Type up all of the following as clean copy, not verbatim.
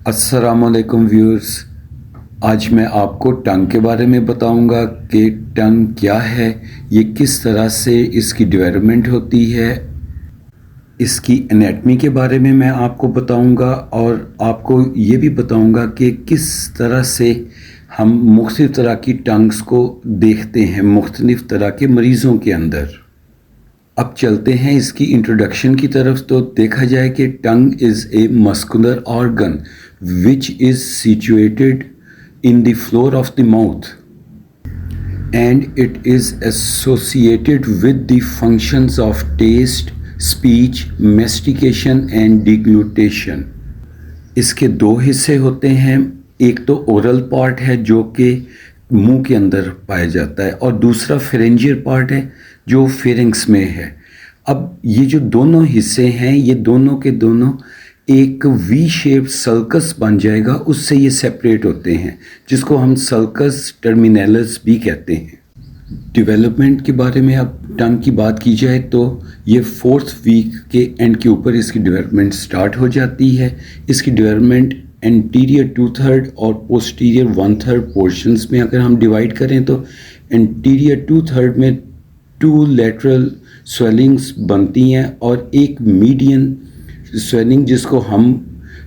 अस्सलामुअलैकुम व्यूअर्स। आज मैं आपको टंग के बारे में बताऊंगा कि टंग क्या है, ये किस तरह से इसकी डेवलपमेंट होती है। इसकी एनाटमी के बारे में मैं आपको बताऊंगा और आपको ये भी बताऊंगा कि किस तरह से हम मुख्तलिफ़ तरह की टंग्स को देखते हैं मुख्तलिफ़ तरह के मरीज़ों के अंदर। अब चलते हैं इसकी इंट्रोडक्शन की तरफ। तो देखा जाए कि tongue is a muscular organ which is situated in the floor of the mouth and it is associated with the functions of taste, speech, mastication and deglutition. इसके दो हिस्से होते हैं, एक तो ओरल पार्ट है जो कि मुंह के अंदर पाया जाता है और दूसरा फेरेंजियल पार्ट है जो फेरिंग्स में है। अब ये जो दोनों हिस्से हैं ये दोनों के दोनों एक वी शेप सल्कस बन जाएगा, उससे ये सेपरेट होते हैं जिसको हम सल्कस टर्मिनलस भी कहते हैं। डेवलपमेंट के बारे में अब टंग की बात की जाए तो ये 4th वीक के एंड के ऊपर इसकी डेवलपमेंट स्टार्ट हो जाती है। इसकी डेवलपमेंट एंटीरियर 2/3 और पोस्टीरियर 1/3 पोर्शंस में अगर हम डिवाइड करें तो एंटीरियर 2/3 में 2 लेटरल स्वेलिंग्स बनती हैं और एक मीडियन स्वेलिंग जिसको हम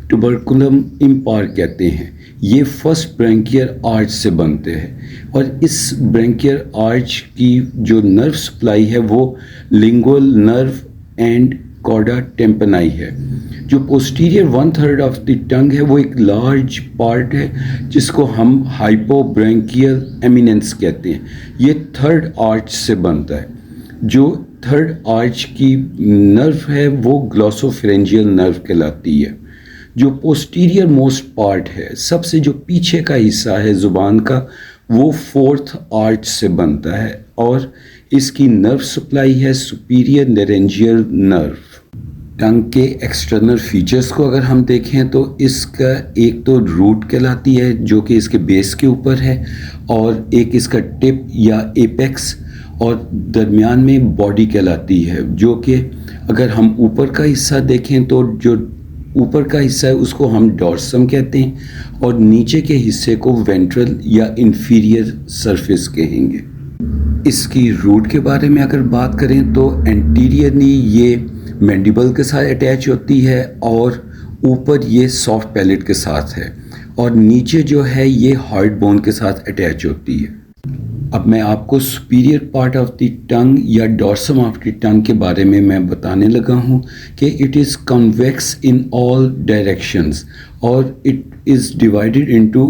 ट्यूबरकुलम इम्पार कहते हैं। ये फर्स्ट ब्रैंकियर आर्च से बनते हैं और इस ब्रैंकियर आर्च की जो नर्व सप्लाई है वो lingual nerve and chorda tympani है। जो पोस्टीरियर 1/3 ऑफ द टंग है वो एक लार्ज पार्ट है जिसको हम हाइपोब्रैंकियल एमिनेंस कहते हैं। ये थर्ड आर्च से बनता है। जो थर्ड आर्च की नर्व है वो ग्लॉसोफेरेंजियल नर्व कहलाती है। जो पोस्टीरियर मोस्ट पार्ट है, सबसे जो पीछे का हिस्सा है ज़ुबान का, वो 4th आर्च से बनता है और इसकी नर्व सप्लाई है सुपीरियर लेरेंजियल नर्व। टंग के एक्सटर्नल फीचर्स को अगर हम देखें तो इसका एक तो रूट कहलाती है जो कि इसके बेस के ऊपर है और एक इसका टिप या एपेक्स और दरमियान में बॉडी कहलाती है, जो कि अगर हम ऊपर का हिस्सा देखें तो जो ऊपर का हिस्सा है उसको हम डॉर्सम कहते हैं और नीचे के हिस्से को वेंट्रल या इंफीरियर सरफेस कहेंगे। इसकी रूट के बारे में अगर बात करें तो एंटीरियरली ये मैंडिबल के साथ अटैच होती है और ऊपर ये सॉफ्ट पैलेट के साथ है और नीचे जो है ये हार्ड बोन के साथ अटैच होती है। अब मैं आपको सुपीरियर पार्ट ऑफ द टंग या डॉर्सम ऑफ द टंग के बारे में मैं बताने लगा हूँ कि it is convex in all directions और it is divided into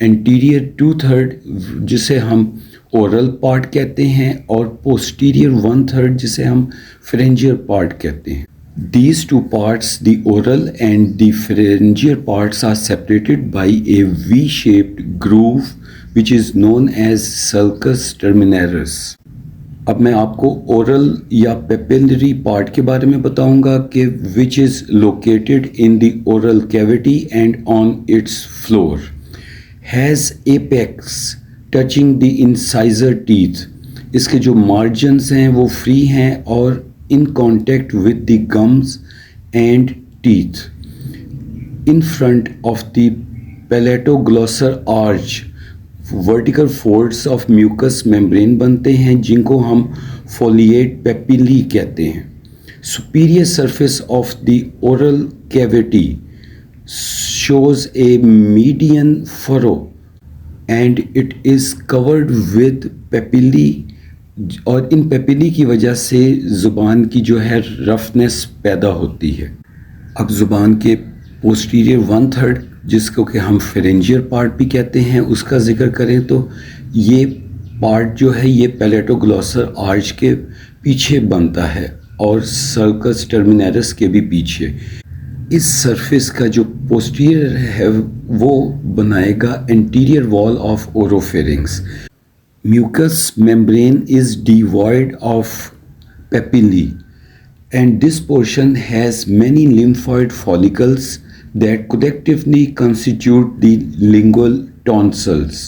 anterior 2/3 जिसे हम ओरल पार्ट कहते हैं और पोस्टीरियर 1/3 जिसे हम फेरेंजियल पार्ट कहते हैं। These two parts, the oral and the pharyngeal parts, are separated by a V-shaped groove which is known as sulcus terminalis. अब मैं आपको ओरल या पेपिलरी पार्ट के बारे में बताऊंगा कि which is located in the oral cavity and on its floor, has apex touching the incisor teeth. इसके जो margins हैं वो free हैं और in contact with the gums and teeth. In front of the palatoglossal arch, vertical folds of mucous membrane बनते हैं जिनको हम foliate papillae कहते हैं. Superior surface of the oral cavity shows a median furrow and it is covered with papillae और इन papillae की वजह से ज़ुबान की जो है रफनेस पैदा होती है। अब ज़ुबान के पोस्टीरियर 1/3 जिसको कि हम फेरेंजियल पार्ट भी कहते हैं उसका जिक्र करें तो ये पार्ट जो है ये पैलेटोग्लॉसल आर्च के पीछे बनता है और सर्कस टर्मिनरस के भी पीछे। इस सरफेस का जो पोस्टीरियर है वो बनाएगा anterior wall of oropharynx. Mucous membrane is devoid of papillae and this portion has many lymphoid follicles that collectively constitute the lingual tonsils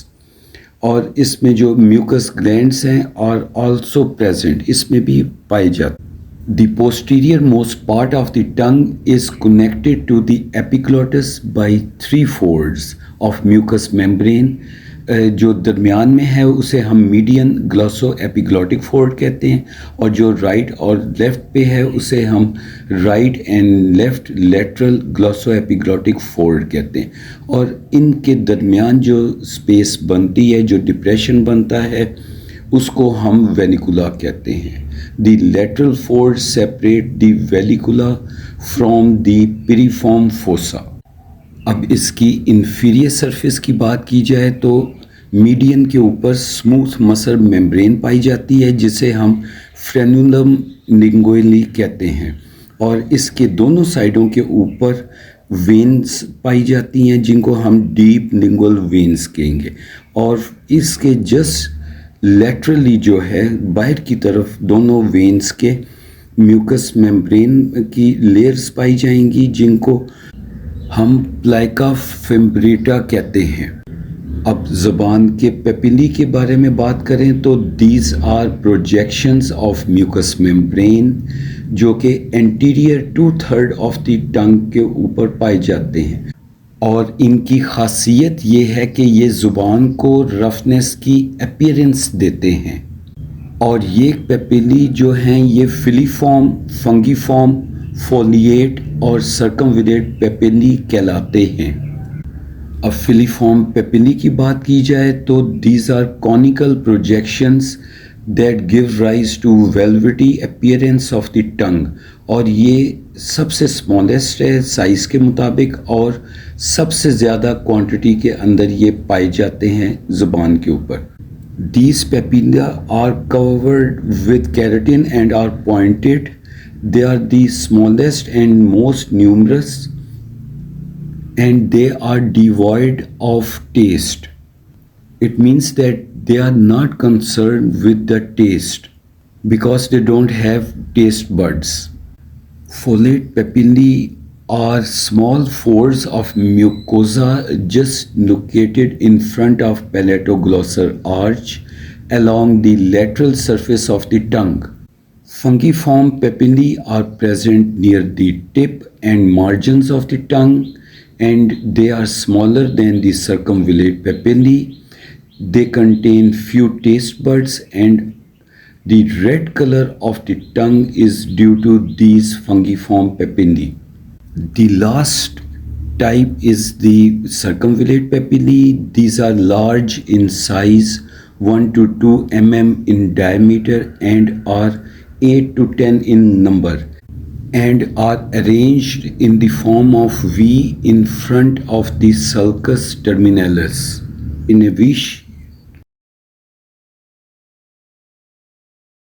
और इसमें जो mucus glands हैं और also present इसमें भी पाए जाते हैं। The posterior most part of the tongue is connected to the epiglottis by three folds of mucous membrane. जो दरमियान में है उसे हम मीडियन ग्लॉसो एपिग्लॉटिक फोल्ड कहते हैं, और जो राइट और लेफ़्ट पे है उसे हम right and left lateral glossoepiglottic fold कहते हैं। और इनके दरमियान जो स्पेस बनती है, जो डिप्रेशन बनता है, उसको हम वेनिकुला कहते हैं। The lateral fold separate the vallecula from the piriform fossa. अब इसकी इंफीरियर सरफेस की बात की जाए तो मीडियन के ऊपर स्मूथ मसल मेम्ब्रेन पाई जाती है जिसे हम फ्रेनुलम लिंगुअली कहते हैं, और इसके दोनों साइडों के ऊपर वेन्स पाई जाती हैं जिनको हम डीप लिंगुअल वेन्स कहेंगे, और इसके जस्ट लेटरली जो है बाहर की तरफ दोनों वेन्स के म्यूकस मेम्ब्रेन की लेयर्स पाई जाएंगी जिनको हम प्लाइका फिम्ब्रेटा कहते हैं। अब ज़बान के पेपिली के बारे में बात करें तो these are projections of mucous membrane जो कि एंटीरियर 2/3 ऑफ द टंग के ऊपर पाए जाते हैं, और इनकी खासियत ये है कि ये ज़ुबान को रफनेस की अपीयरेंस देते हैं। और ये पेपिली जो हैं ये फिलीफॉर्म, फंगीफॉर्म, फोलिएट और सर्कमविलेट पेपिली कहलाते हैं। अब फिलीफॉर्म पेपिली की बात की जाए तो these are conical projections that give rise to velvety appearance of the tongue, और ये सबसे स्मॉलेस्ट है साइज़ के मुताबिक, और सबसे ज़्यादा क्वांटिटी के अंदर ये पाए जाते हैं ज़ुबान के ऊपर। These papilla are covered with keratin and are pointed. They are the smallest and most numerous, and they are devoid of taste. It means that they are not concerned with the taste because they don't have taste buds. Folate papillae are small folds of mucosa just located in front of palatoglossal arch along the lateral surface of the tongue. Fungiform papillae are present near the tip and margins of the tongue, and they are smaller than the circumvallate papillae. They contain few taste buds, and the red color of the tongue is due to these fungiform papillae. The last type is the circumvallate papillae. These are large in size, 1 to 2 mm in diameter, and are 8 to 10 in number, and are arranged in the form of V in front of the sulcus terminalis. In a V